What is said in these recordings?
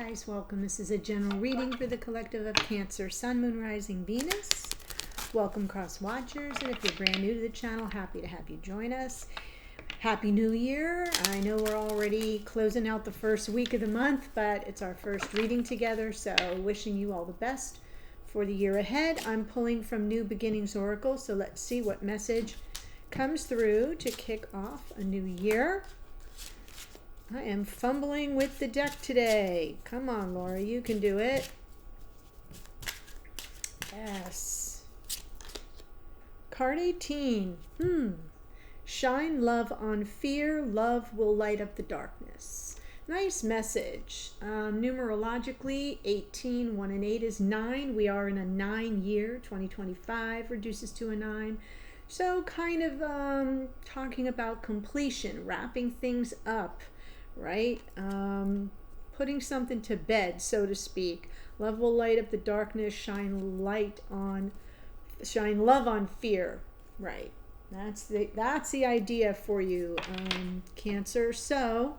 guys, welcome. This is a general reading for the collective of Cancer, Sun, Moon, Rising, Venus. Welcome, cross watchers, and if you're brand new to the channel, happy to have you join us. Happy New Year. I know we're already closing out the first week of the month, but it's our first reading together, so wishing you all the best for the year ahead. I'm pulling from New Beginnings Oracle, so let's see what message comes through to kick off a new year. I am fumbling with the deck today. Come on, Laura, you can do it. Yes. Card 18. Shine love on fear. Love will light up the darkness. Nice message. Numerologically, 18, 1 and 8 is 9. We are in a 9 year. 2025 reduces to a 9. So kind of talking about completion, wrapping things up. Right? Putting something to bed, so to speak. Love will light up the darkness, shine love on fear. Right. That's the idea for you, Cancer. So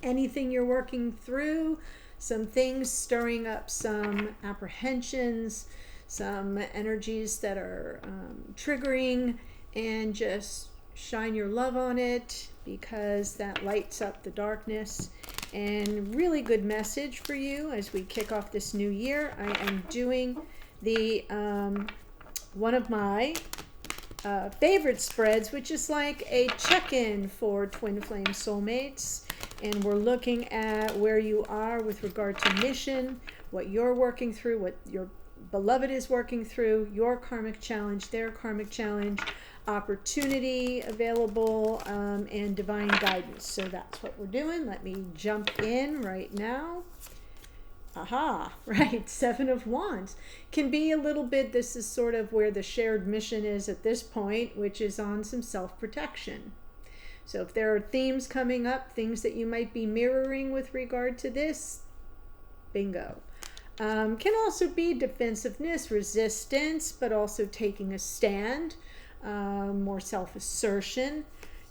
anything you're working through, some things stirring up some apprehensions, some energies that are triggering, and just shine your love on it, because that lights up the darkness. And really good message for you as we kick off this new year. I am doing the one of my favorite spreads, which is like a check-in for twin flame soulmates, and we're looking at where you are with regard to mission, what you're working through, what your beloved is working through, your karmic challenge, their karmic challenge, opportunity available, and divine guidance. So that's what we're doing. Let me jump in right now. Aha, right, 7 of Wands. Can be a little bit, this is sort of where the shared mission is at this point, which is on some self-protection. So if there are themes coming up, things that you might be mirroring with regard to this, bingo. Can also be defensiveness, resistance, but also taking a stand, more self-assertion.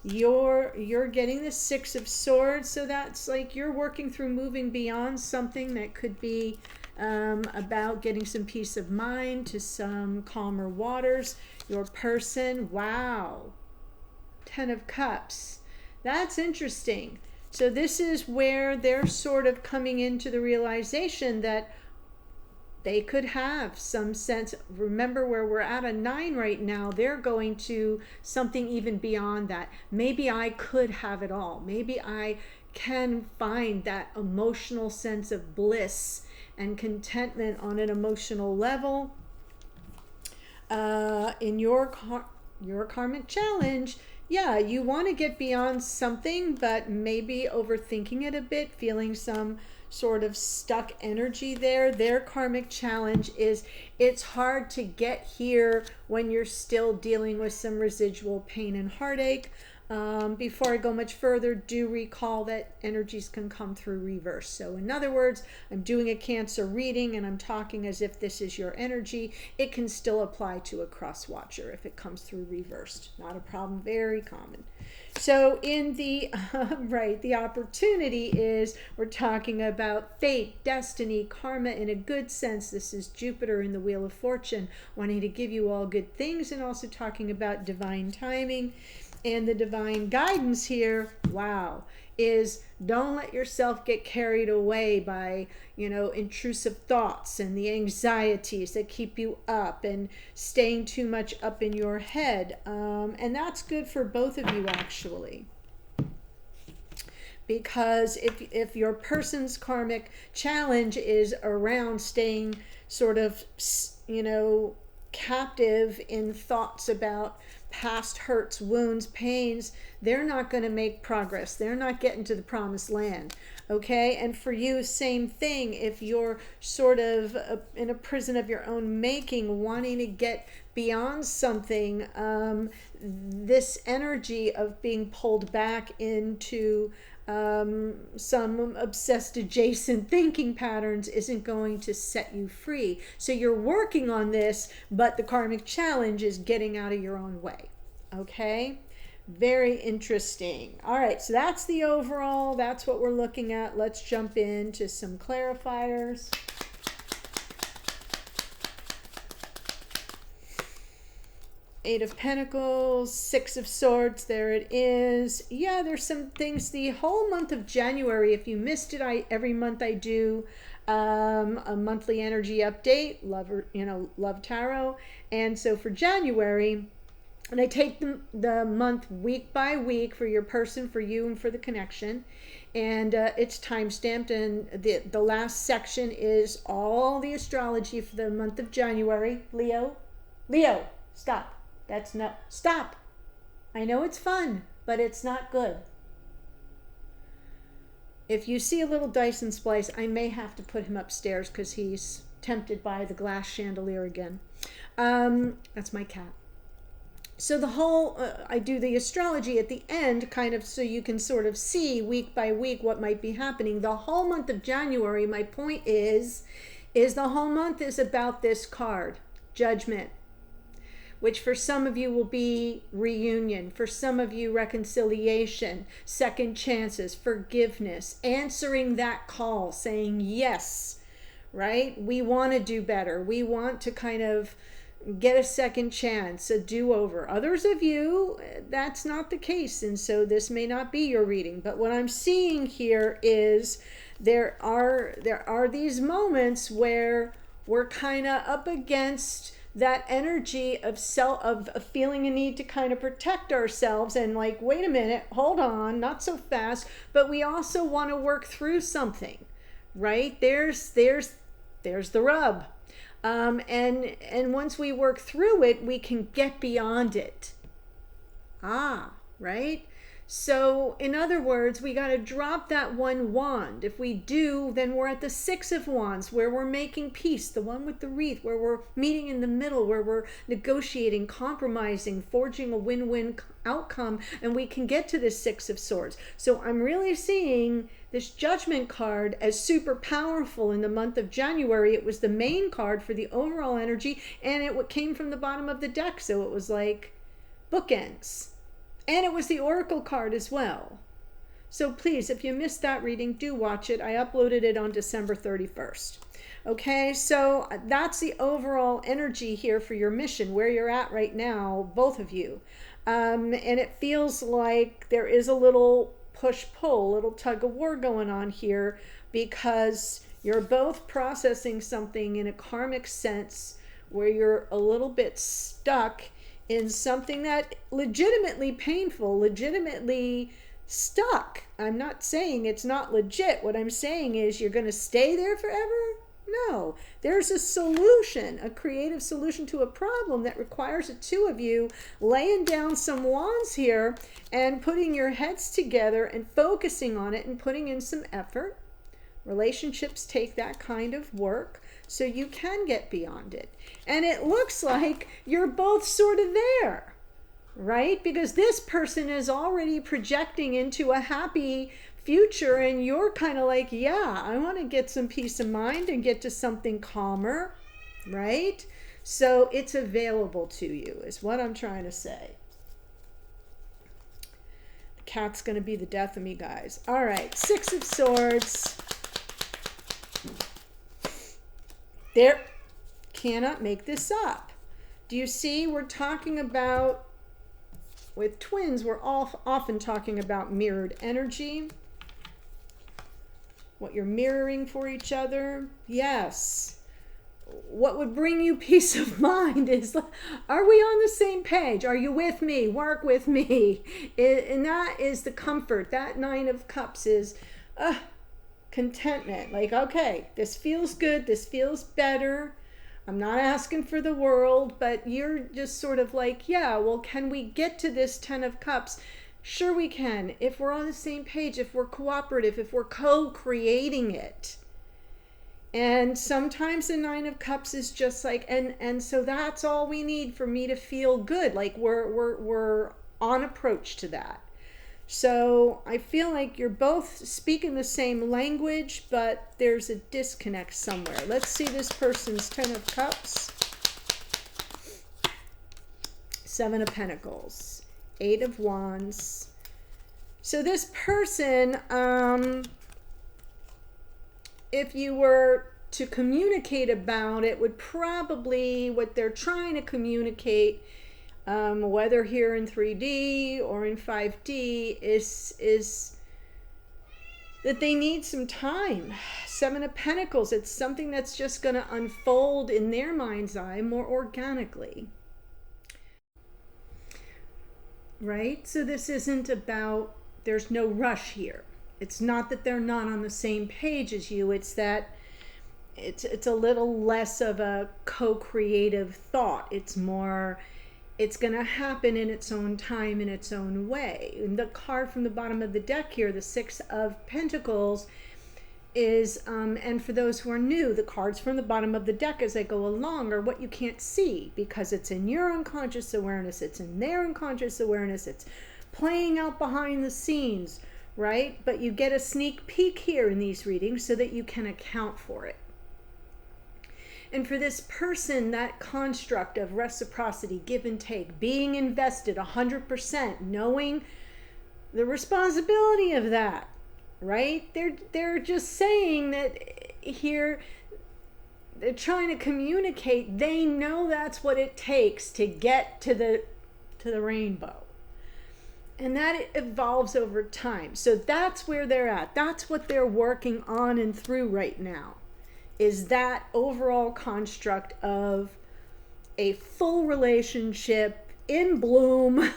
You're getting the 6 of Swords, so that's like you're working through moving beyond something that could be about getting some peace of mind to some calmer waters. Your person, wow, 10 of Cups. That's interesting. So this is where they're sort of coming into the realization that they could have some sense. Remember where we're at a 9 right now. They're going to something even beyond that. Maybe I could have it all. Maybe I can find that emotional sense of bliss and contentment on an emotional level. In your karmic challenge, yeah, you want to get beyond something, but maybe overthinking it a bit, feeling some sort of stuck energy there. Their karmic challenge is it's hard to get here when you're still dealing with some residual pain and heartache. Before I go much further, do recall that energies can come through reverse. So in other words, I'm doing a Cancer reading and I'm talking as if this is your energy. It can still apply to a cross watcher if it comes through reversed. Not a problem, very common. So in the the opportunity is we're talking about fate, destiny, karma in a good sense. This is Jupiter in the Wheel of Fortune, wanting to give you all good things, and also talking about divine timing. And the divine guidance here, wow, is don't let yourself get carried away by, intrusive thoughts and the anxieties that keep you up and staying too much up in your head. And that's good for both of you, actually. Because if your person's karmic challenge is around staying sort of, captive in thoughts about past hurts, wounds, pains, they're not going to make progress. They're not getting to the promised land. Okay. And for you, same thing. If you're sort of in a prison of your own making, wanting to get beyond something, this energy of being pulled back into some obsessed adjacent thinking patterns isn't going to set you free. So you're working on this, but the karmic challenge is getting out of your own way. Okay? Very interesting. All right, so that's the overall. That's what we're looking at. Let's jump into some clarifiers. Eight of Pentacles, Six of Swords, there it is. Yeah, there's some things. The whole month of January, if you missed it, every month I do a monthly energy update, love tarot. And so for January, and I take the month week by week for your person, for you, and for the connection. And it's time stamped, and the last section is all the astrology for the month of January. Leo, stop. That's not, stop. I know it's fun, but it's not good. If you see a little Dyson splice, I may have to put him upstairs because he's tempted by the glass chandelier again. That's my cat. So the whole, I do the astrology at the end, kind of so you can sort of see week by week what might be happening. The whole month of January, my point is the whole month is about this card, Judgment, which for some of you will be reunion, for some of you reconciliation, second chances, forgiveness, answering that call, saying yes, right? We want to do better. We want to kind of get a second chance, a do-over. Others of you, that's not the case, and so this may not be your reading. But what I'm seeing here is there are these moments where we're kind of up against that energy of feeling a need to kind of protect ourselves and like, wait a minute, hold on, not so fast. But we also want to work through something, right? There's the rub. And once we work through it, we can get beyond it. Right? So in other words, we got to drop that one wand. If we do, then we're at the Six of Wands, where we're making peace, the one with the wreath, where we're meeting in the middle, where we're negotiating, compromising, forging a win-win outcome, and we can get to this Six of Swords. So I'm really seeing this Judgment card as super powerful in the month of January. It was the main card for the overall energy, and it came from the bottom of the deck, so it was like bookends. And it was the Oracle card as well. So please, if you missed that reading, do watch it. I uploaded it on December 31st. Okay, so that's the overall energy here for your mission, where you're at right now, both of you. And it feels like there is a little push-pull, a little tug-of-war going on here, because you're both processing something in a karmic sense where you're a little bit stuck in something that legitimately painful, legitimately stuck. I'm not saying it's not legit. What I'm saying is you're going to stay there forever? No. There's a solution, a creative solution to a problem that requires the two of you laying down some wands here and putting your heads together and focusing on it and putting in some effort. Relationships take that kind of work, so you can get beyond it. And it looks like you're both sort of there, right? Because this person is already projecting into a happy future, and you're kind of like, yeah, I want to get some peace of mind and get to something calmer, right? So it's available to you, is what I'm trying to say. The cat's going to be the death of me, guys. All right, Six of Swords. There, cannot make this up. Do you see? We're talking about, with twins, we're often talking about mirrored energy. What you're mirroring for each other. Yes. What would bring you peace of mind is, are we on the same page? Are you with me? Work with me. And that is the comfort. That Nine of Cups is contentment. Like, okay, this feels good. This feels better. I'm not asking for the world, but you're just sort of like, yeah, well, can we get to this Ten of Cups? Sure we can. If we're on the same page, if we're cooperative, if we're co-creating it. And sometimes the Nine of Cups is just like, and so that's all we need for me to feel good. Like we're on approach to that. So I feel like you're both speaking the same language, but there's a disconnect somewhere. Let's see this person's Ten of Cups. Seven of Pentacles. Eight of Wands. So this person, if you were to communicate about it, would probably, what they're trying to communicate, whether here in 3D or in 5D, is that they need some time. Seven of Pentacles, it's something that's just going to unfold in their mind's eye more organically. Right? So this isn't about, there's no rush here. It's not that they're not on the same page as you. It's that it's a little less of a co-creative thought. It's more, it's going to happen in its own time, in its own way. And the card from the bottom of the deck here, the Six of Pentacles, is, and for those who are new, the cards from the bottom of the deck as they go along are what you can't see, because it's in your unconscious awareness, it's in their unconscious awareness, it's playing out behind the scenes, right? But you get a sneak peek here in these readings so that you can account for it. And for this person, that construct of reciprocity, give and take, being invested 100%, knowing the responsibility of that, right? They're just saying that here, they're trying to communicate, they know that's what it takes to get to the rainbow. And that evolves over time. So that's where they're at. That's what they're working on and through right now, is that overall construct of a full relationship in bloom,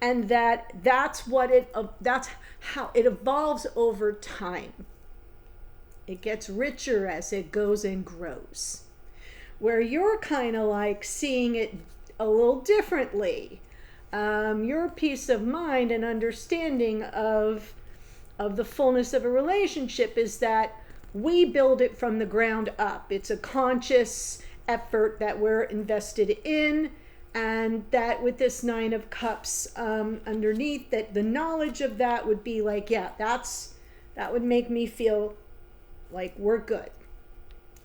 and that's how it evolves over time. It gets richer as it goes and grows. Where you're kind of like seeing it a little differently. Your peace of mind and understanding of the fullness of a relationship is that we build it from the ground up. It's a conscious effort that we're invested in, and that with this Nine of Cups underneath, that the knowledge of that would be like, yeah, that would make me feel like we're good.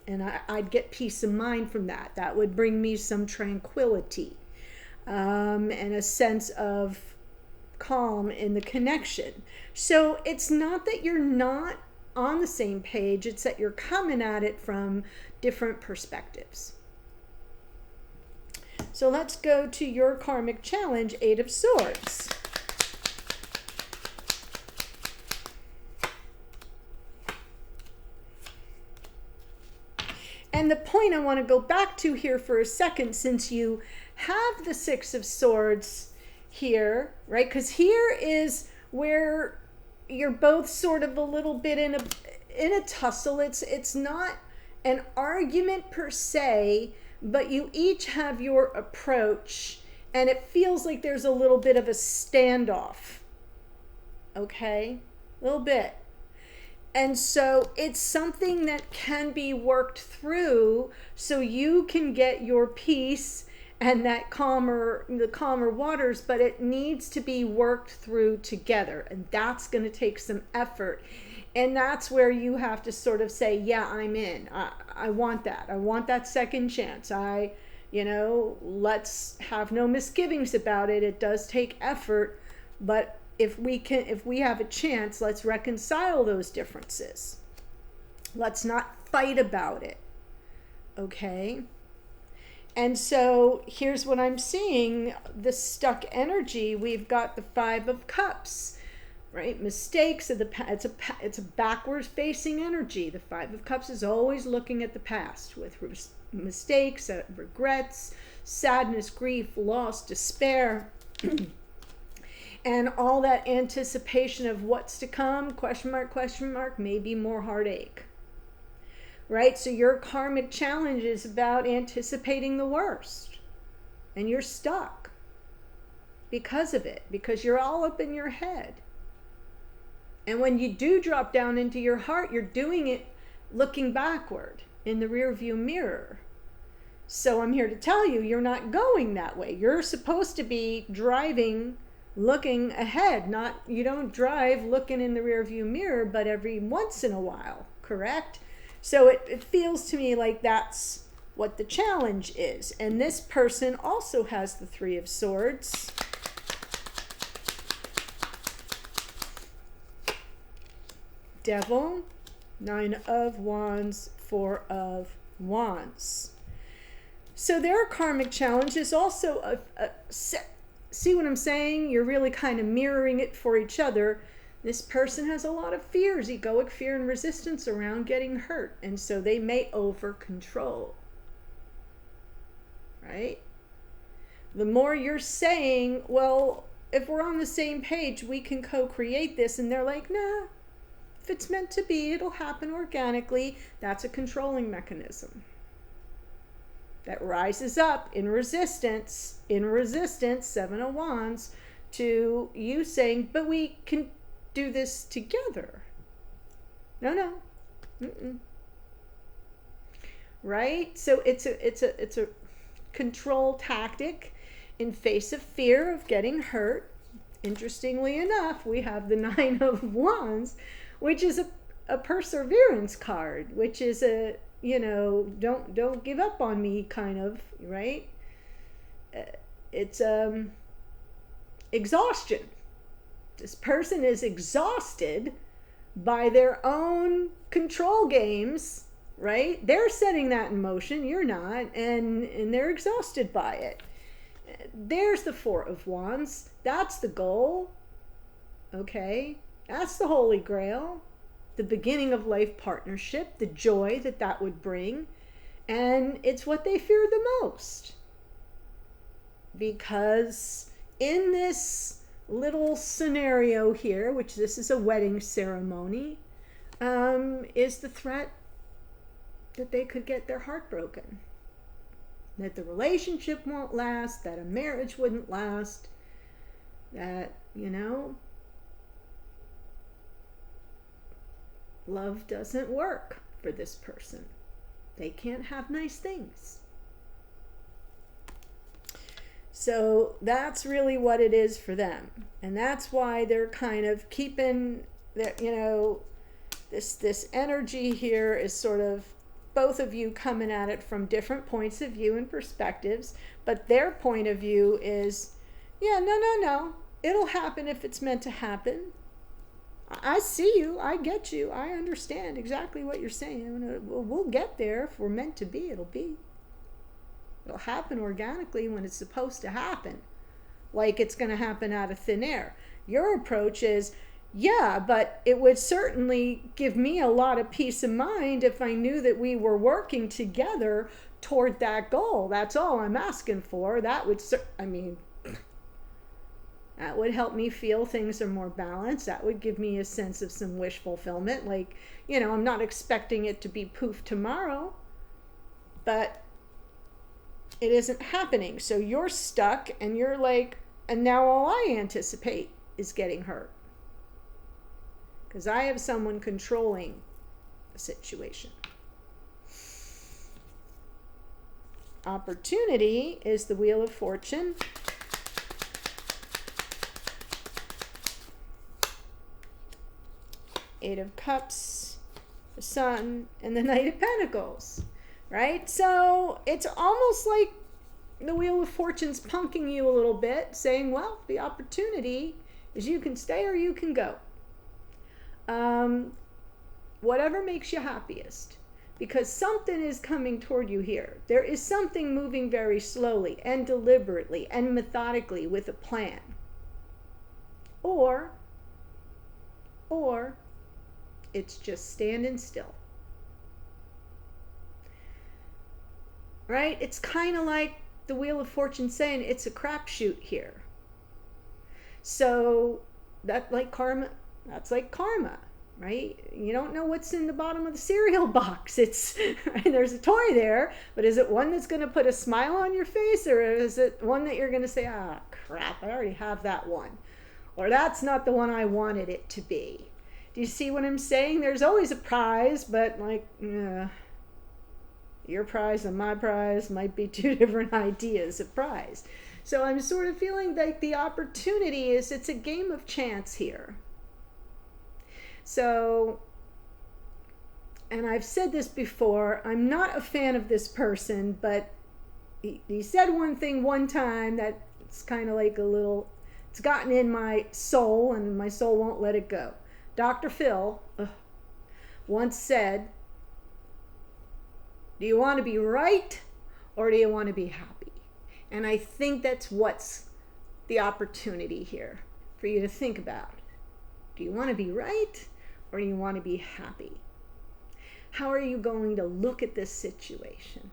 And I'd get peace of mind from that. That would bring me some tranquility and a sense of calm in the connection. So it's not that you're not on the same page, it's that you're coming at it from different perspectives. So let's go to your karmic challenge, Eight of Swords. And the point I want to go back to here for a second, since you have the Six of Swords here, right? Because here is where you're both sort of a little bit in a tussle. It's not an argument per se, but you each have your approach, and it feels like there's a little bit of a standoff. Okay? A little bit. And so it's something that can be worked through so you can get your peace and the calmer waters, but it needs to be worked through together, and that's going to take some effort. And that's where you have to sort of say, yeah, I'm in. I want that. I want that second chance. Let's have no misgivings about it. It does take effort, but if we have a chance, let's reconcile those differences. Let's not fight about it. Okay? And so here's what I'm seeing, the stuck energy. We've got the Five of Cups, right? Mistakes, it's a backwards facing energy. The Five of Cups is always looking at the past with mistakes, regrets, sadness, grief, loss, despair, and all that anticipation of what's to come, question mark, maybe more heartache. Right? So your karmic challenge is about anticipating the worst. And you're stuck because of it, because you're all up in your head. And when you do drop down into your heart, you're doing it looking backward in the rearview mirror. So I'm here to tell you, you're not going that way. You're supposed to be driving, looking ahead. You don't drive looking in the rearview mirror, but every once in a while, correct? So it feels to me like that's what the challenge is. And this person also has the Three of Swords. Devil, 9 of Wands, 4 of Wands. So their karmic challenge is also see what I'm saying? You're really kind of mirroring it for each other. This person has a lot of fears, egoic fear and resistance around getting hurt. And so they may over control. Right? The more you're saying, well, if we're on the same page, we can co-create this. And they're like, nah, if it's meant to be, it'll happen organically. That's a controlling mechanism that rises up in resistance, 7 of Wands, to you saying, but we can do this together. No. Mm-mm. Right? So it's a control tactic in face of fear of getting hurt. Interestingly enough, we have the 9 of Wands, which is a perseverance card, which is a, don't give up on me kind of, right? It's exhaustion. This person is exhausted by their own control games, right? They're setting that in motion, you're not, and they're exhausted by it. There's the 4 of Wands. That's the goal. Okay? That's the Holy Grail. The beginning of life partnership, the joy that would bring. And it's what they fear the most. Because in this little scenario here, which this is a wedding ceremony, is the threat that they could get their heart broken. That the relationship won't last, that a marriage wouldn't last, that, love doesn't work for this person. They can't have nice things. So that's really what it is for them. And that's why they're kind of keeping that, this energy here is sort of both of you coming at it from different points of view and perspectives, but their point of view is, no, it'll happen if it's meant to happen. I see you, I get you, I understand exactly what you're saying. We'll get there. If we're meant to be, it'll be. It'll happen organically when it's supposed to happen, like it's going to happen out of thin air. Your approach is, yeah, but it would certainly give me a lot of peace of mind if I knew that we were working together toward that goal. That's all I'm asking for. That would, that would help me feel things are more balanced. That would give me a sense of some wish fulfillment. Like, I'm not expecting it to be poof tomorrow, but it isn't happening. So you're stuck and you're like, and now all I anticipate is getting hurt. Because I have someone controlling the situation. Opportunity is the Wheel of Fortune. Eight of Cups, the Sun, and the Knight of Pentacles, right? So it's almost like the Wheel of Fortune's punking you a little bit, saying, well, the opportunity is you can stay or you can go. Whatever makes you happiest, because something is coming toward you here. There is something moving very slowly and deliberately and methodically with a plan. Or it's just standing still. Right? It's kind of like the Wheel of Fortune saying it's a crapshoot here. So that's like karma, right? You don't know what's in the bottom of the cereal box. It's right, there's a toy there, but is it one that's going to put a smile on your face, or is it one that you're going to say, crap, I already have that one, or that's not the one I wanted it to be? Do you see what I'm saying? There's always a prize, but your prize and my prize might be two different ideas of prize. So I'm sort of feeling like the opportunity is, it's a game of chance here. So, and I've said this before, I'm not a fan of this person, but he said one thing one time that it's kind of like it's gotten in my soul, and my soul won't let it go. Dr. Phil, once said, do you want to be right or do you want to be happy? And I think that's what's the opportunity here for you to think about. Do you want to be right or do you want to be happy? How are you going to look at this situation?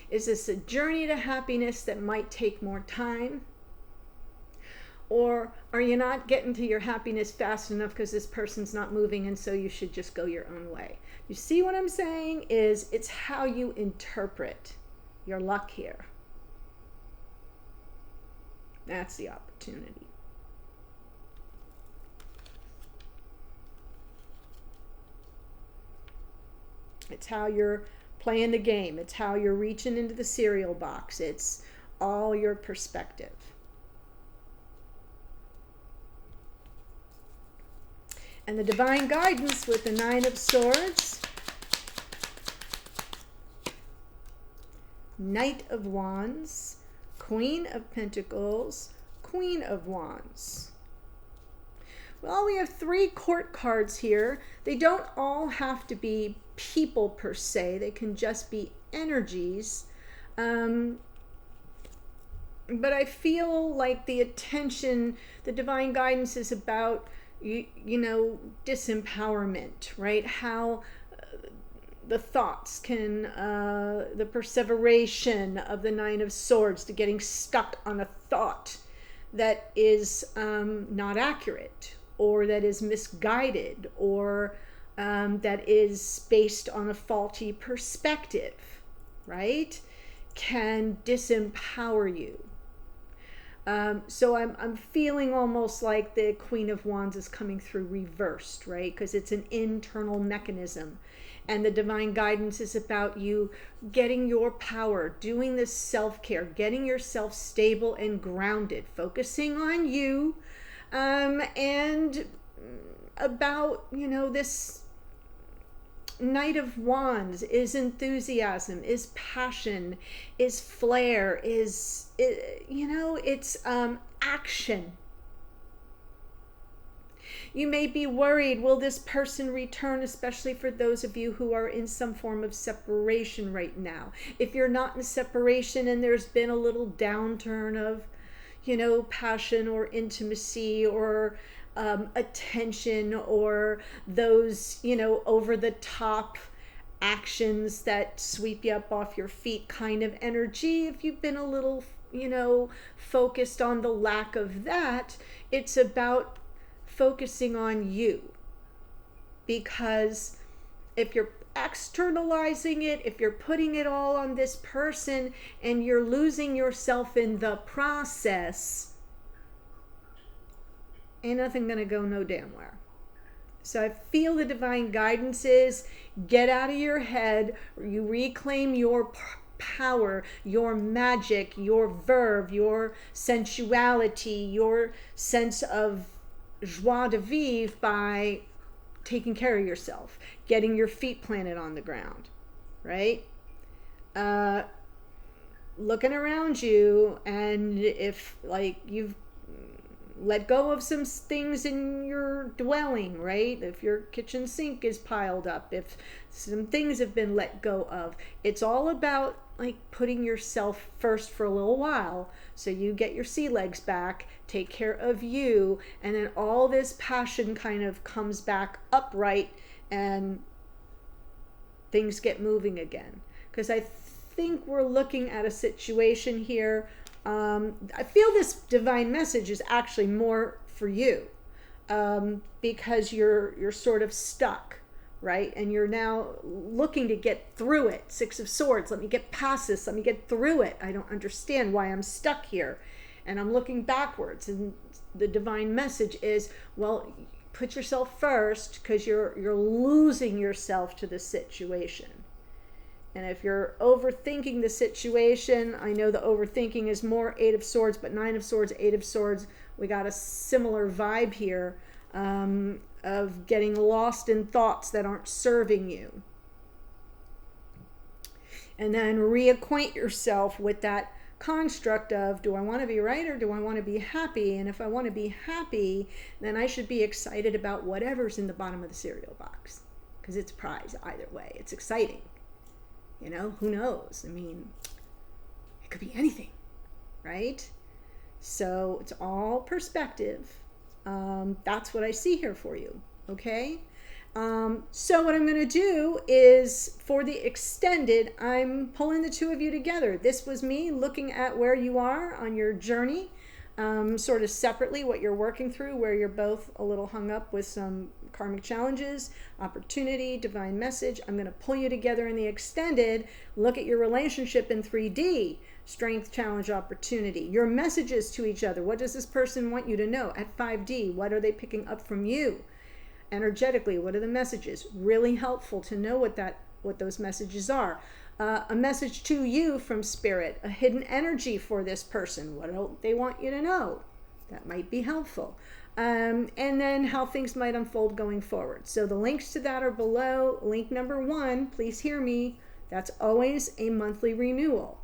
Is this a journey to happiness that might take more time? Or are you not getting to your happiness fast enough because this person's not moving and so you should just go your own way? You see what I'm saying? It's how you interpret your luck here. That's the opportunity. It's how you're playing the game. It's how you're reaching into the cereal box. It's all your perspective. And the divine guidance with the Nine of Swords, Knight of Wands, Queen of Pentacles, Queen of Wands. Well, we have 3 court cards here. They don't all have to be people per se. They can just be energies. But I feel like the attention, the divine guidance is about, you know, disempowerment, right? How the thoughts can, the perseveration of the Nine of Swords to getting stuck on a thought that is not accurate, or that is misguided, or that is based on a faulty perspective, right? Can disempower you. So I'm feeling almost like the Queen of Wands is coming through reversed, right? Because it's an internal mechanism. And the divine guidance is about you getting your power, doing this self-care, getting yourself stable and grounded, focusing on you, and about, you know, this Knight of Wands is enthusiasm, is passion, is flair, is, you know, it's action. You may be worried, will this person return, especially for those of you who are in some form of separation right now. If you're not in separation and there's been a little downturn of, you know, passion or intimacy or attention, or those, you know, over the top actions that sweep you up off your feet kind of energy, if you've been a little, you know, focused on the lack of that, it's about focusing on you. Because if you're externalizing it, if you're putting it all on this person and you're losing yourself in the process, ain't nothing gonna go no damn where. So I feel the divine guidance is get out of your head, you reclaim your power, your magic, your verve, your sensuality, your sense of joie de vivre by taking care of yourself, getting your feet planted on the ground, right? Looking around you, and if like you've let go of some things in your dwelling, right? If your kitchen sink is piled up, if some things have been let go of, it's all about like putting yourself first for a little while so you get your sea legs back, take care of you, and then all this passion kind of comes back upright and things get moving again. Because I think we're looking at a situation here. I feel this divine message is actually more for you, because you're sort of stuck, right? And you're now looking to get through it. Six of Swords, let me get past this, let me get through it. I don't understand why I'm stuck here. And I'm looking backwards, and the divine message is, well, put yourself first, because you're losing yourself to the situation. And if you're overthinking the situation, I know the overthinking is more Eight of Swords, but Nine of Swords, Eight of Swords, we got a similar vibe here, of getting lost in thoughts that aren't serving you. And then reacquaint yourself with that construct of, do I want to be right or do I want to be happy? And if I want to be happy, then I should be excited about whatever's in the bottom of the cereal box, because it's prize either way. It's exciting. You know, who knows? I mean, it could be anything, right? So it's all perspective. That's what I see here for you, okay? So what I'm going to do is, for the extended, I'm pulling the two of you together. This was me looking at where you are on your journey, sort of separately, what you're working through, where you're both a little hung up with some karmic challenges, opportunity, divine message. I'm going to pull you together in the extended, look at your relationship in 3D, strength, challenge, opportunity, your messages to each other. What does this person want you to know? At 5D, what are they picking up from you? Energetically, what are the messages? Really helpful to know what those messages are. A message to you from spirit, a hidden energy for this person. What do they want you to know? That might be helpful. And then how things might unfold going forward. So the links to that are below. Link number 1, please hear me, that's always a monthly renewal.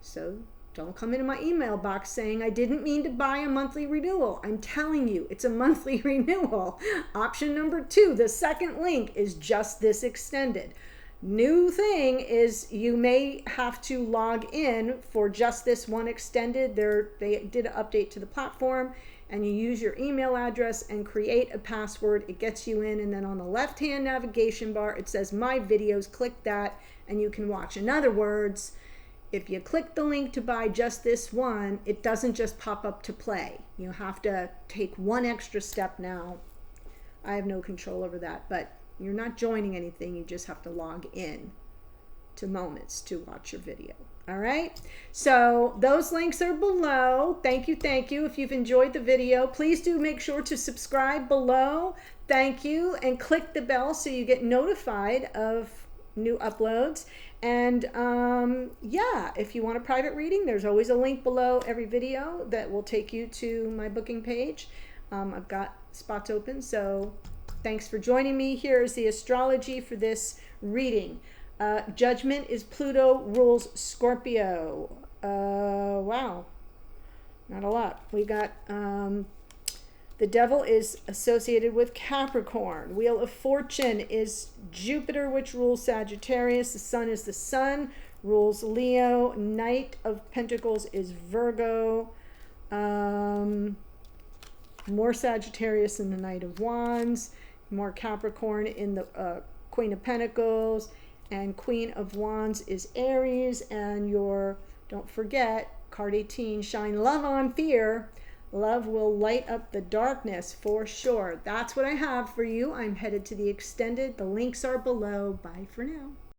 So don't come into my email box saying I didn't mean to buy a monthly renewal. I'm telling you, it's a monthly renewal. Option number 2, the second link, is just this extended. New thing is you may have to log in for just this one extended. They did an update to the platform, and you use your email address and create a password. It gets you in, and then on the left-hand navigation bar, it says My Videos. Click that, and you can watch. In other words, if you click the link to buy just this one, it doesn't just pop up to play. You have to take one extra step now. I have no control over that, but you're not joining anything. You just have to log in to Moments to watch your video. All right? So those links are below. Thank you, thank you. If you've enjoyed the video, please do make sure to subscribe below. Thank you. And click the bell so you get notified of new uploads. And yeah, if you want a private reading, there's always a link below every video that will take you to my booking page. I've got spots open, so thanks for joining me. Here's the astrology for this reading. Judgment is Pluto rules Scorpio. Wow, not a lot. We got the devil is associated with Capricorn. Wheel of Fortune is Jupiter, which rules Sagittarius. The sun is the sun, rules Leo. Knight of Pentacles is Virgo. More Sagittarius in the Knight of Wands. More Capricorn in the Queen of Pentacles. And Queen of Wands is Aries. And your, don't forget, card 18, shine love on fear. Love will light up the darkness for sure. That's what I have for you. I'm headed to the extended. The links are below. Bye for now.